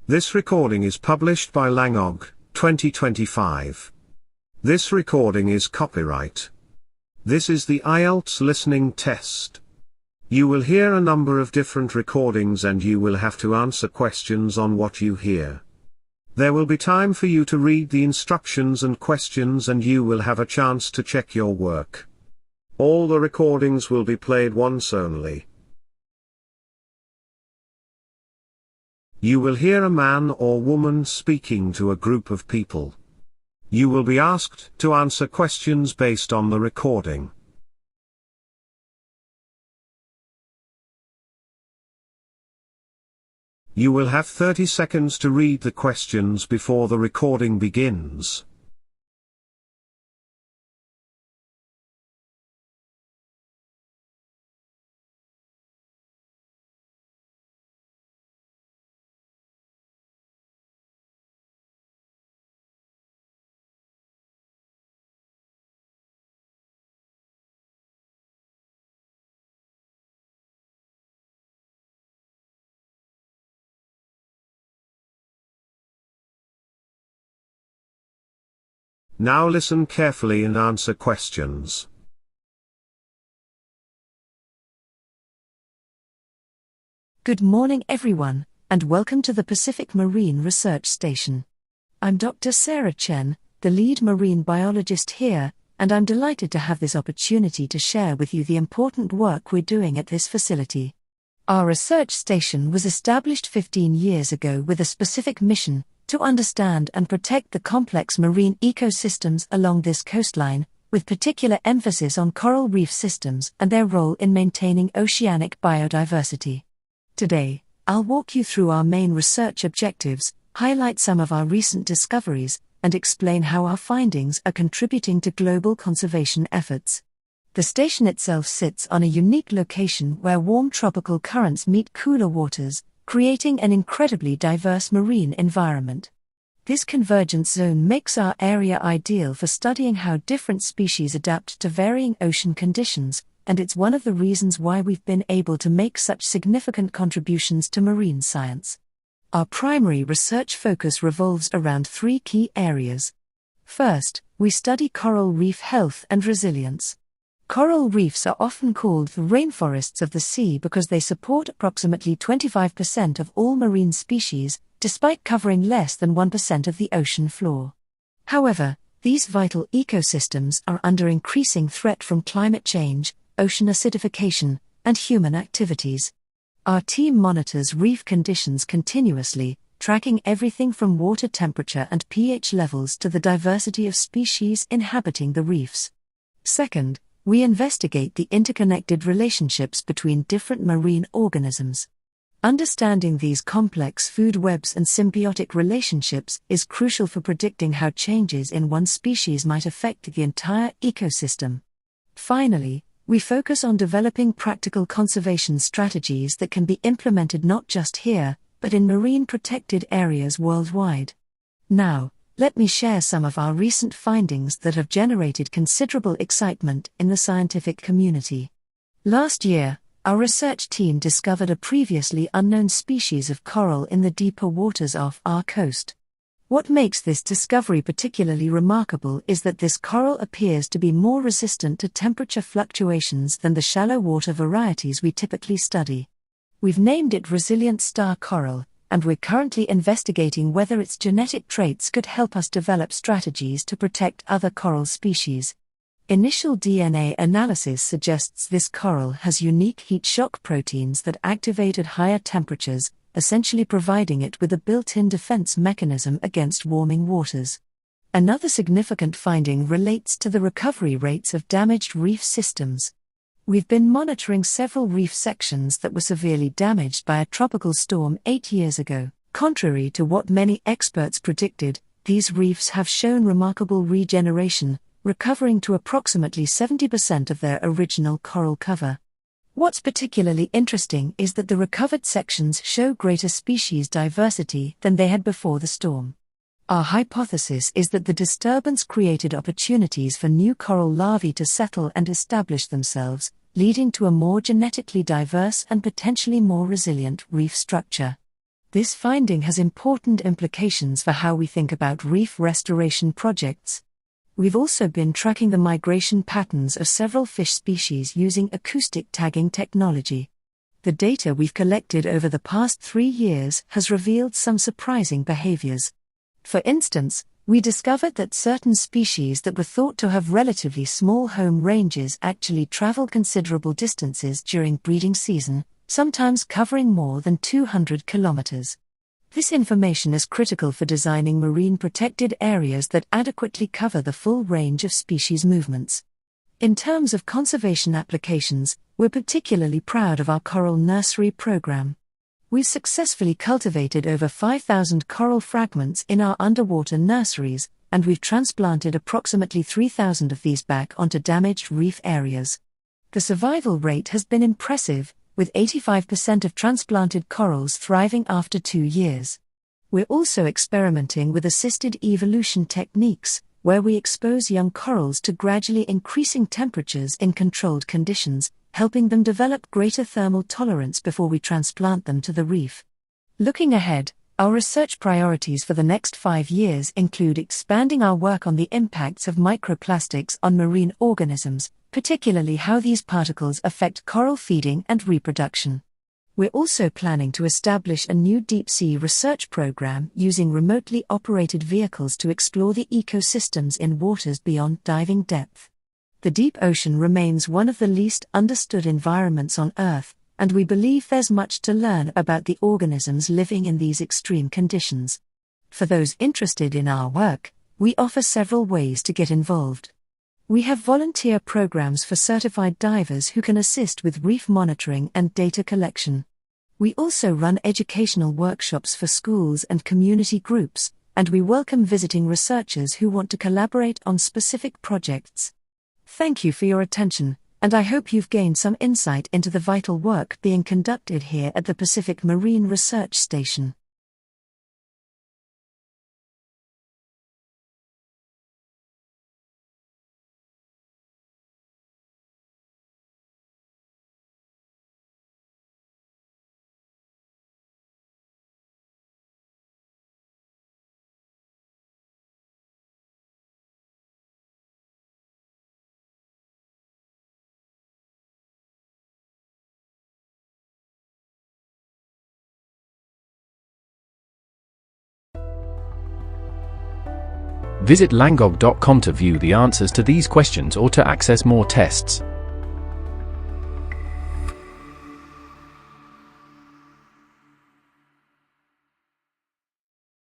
This recording is published by Langogh, 2025. This recording is copyright. This is the IELTS listening test. You will hear a number of different recordings and you will have to answer questions on what you hear. There will be time for you to read the instructions and questions and you will have a chance to check your work. All the recordings will be played once only. You will hear a man or woman speaking to a group of people. You will be asked to answer questions based on the recording. You will have 30 seconds to read the questions before the recording begins. Now listen carefully and answer questions. Good morning everyone, and welcome to the Pacific Marine Research Station. I'm Dr. Sarah Chen, the lead marine biologist here, and I'm delighted to have this opportunity to share with you the important work we're doing at this facility. Our research station was established 15 years ago with a specific mission: to understand and protect the complex marine ecosystems along this coastline, with particular emphasis on coral reef systems and their role in maintaining oceanic biodiversity. Today, I'll walk you through our main research objectives, highlight some of our recent discoveries, and explain how our findings are contributing to global conservation efforts. The station itself sits on a unique location where warm tropical currents meet cooler waters, creating an incredibly diverse marine environment. This convergence zone makes our area ideal for studying how different species adapt to varying ocean conditions, and it's one of the reasons why we've been able to make such significant contributions to marine science. Our primary research focus revolves around three key areas. First, we study coral reef health and resilience. Coral reefs are often called the rainforests of the sea because they support approximately 25% of all marine species, despite covering less than 1% of the ocean floor. However, these vital ecosystems are under increasing threat from climate change, ocean acidification, and human activities. Our team monitors reef conditions continuously, tracking everything from water temperature and pH levels to the diversity of species inhabiting the reefs. Second, we investigate the interconnected relationships between different marine organisms. Understanding these complex food webs and symbiotic relationships is crucial for predicting how changes in one species might affect the entire ecosystem. Finally, we focus on developing practical conservation strategies that can be implemented not just here, but in marine protected areas worldwide. Now, let me share some of our recent findings that have generated considerable excitement in the scientific community. Last year, our research team discovered a previously unknown species of coral in the deeper waters off our coast. What makes this discovery particularly remarkable is that this coral appears to be more resistant to temperature fluctuations than the shallow water varieties we typically study. We've named it resilient star coral, and we're currently investigating whether its genetic traits could help us develop strategies to protect other coral species. Initial DNA analysis suggests this coral has unique heat shock proteins that activate at higher temperatures, essentially providing it with a built-in defense mechanism against warming waters. Another significant finding relates to the recovery rates of damaged reef systems. We've been monitoring several reef sections that were severely damaged by a tropical storm 8 years ago. Contrary to what many experts predicted, these reefs have shown remarkable regeneration, recovering to approximately 70% of their original coral cover. What's particularly interesting is that the recovered sections show greater species diversity than they had before the storm. Our hypothesis is that the disturbance created opportunities for new coral larvae to settle and establish themselves, leading to a more genetically diverse and potentially more resilient reef structure. This finding has important implications for how we think about reef restoration projects. We've also been tracking the migration patterns of several fish species using acoustic tagging technology. The data we've collected over the past 3 years has revealed some surprising behaviors. For instance, we discovered that certain species that were thought to have relatively small home ranges actually travel considerable distances during breeding season, sometimes covering more than 200 kilometers. This information is critical for designing marine protected areas that adequately cover the full range of species movements. In terms of conservation applications, we're particularly proud of our coral nursery program. We've successfully cultivated over 5,000 coral fragments in our underwater nurseries, and we've transplanted approximately 3,000 of these back onto damaged reef areas. The survival rate has been impressive, with 85% of transplanted corals thriving after 2 years. We're also experimenting with assisted evolution techniques, where we expose young corals to gradually increasing temperatures in controlled conditions, helping them develop greater thermal tolerance before we transplant them to the reef. Looking ahead, our research priorities for the next 5 years include expanding our work on the impacts of microplastics on marine organisms, particularly how these particles affect coral feeding and reproduction. We're also planning to establish a new deep-sea research program using remotely operated vehicles to explore the ecosystems in waters beyond diving depth. The deep ocean remains one of the least understood environments on Earth, and we believe there's much to learn about the organisms living in these extreme conditions. For those interested in our work, we offer several ways to get involved. We have volunteer programs for certified divers who can assist with reef monitoring and data collection. We also run educational workshops for schools and community groups, and we welcome visiting researchers who want to collaborate on specific projects. Thank you for your attention, and I hope you've gained some insight into the vital work being conducted here at the Pacific Marine Research Station. Visit langogh.com to view the answers to these questions or to access more tests.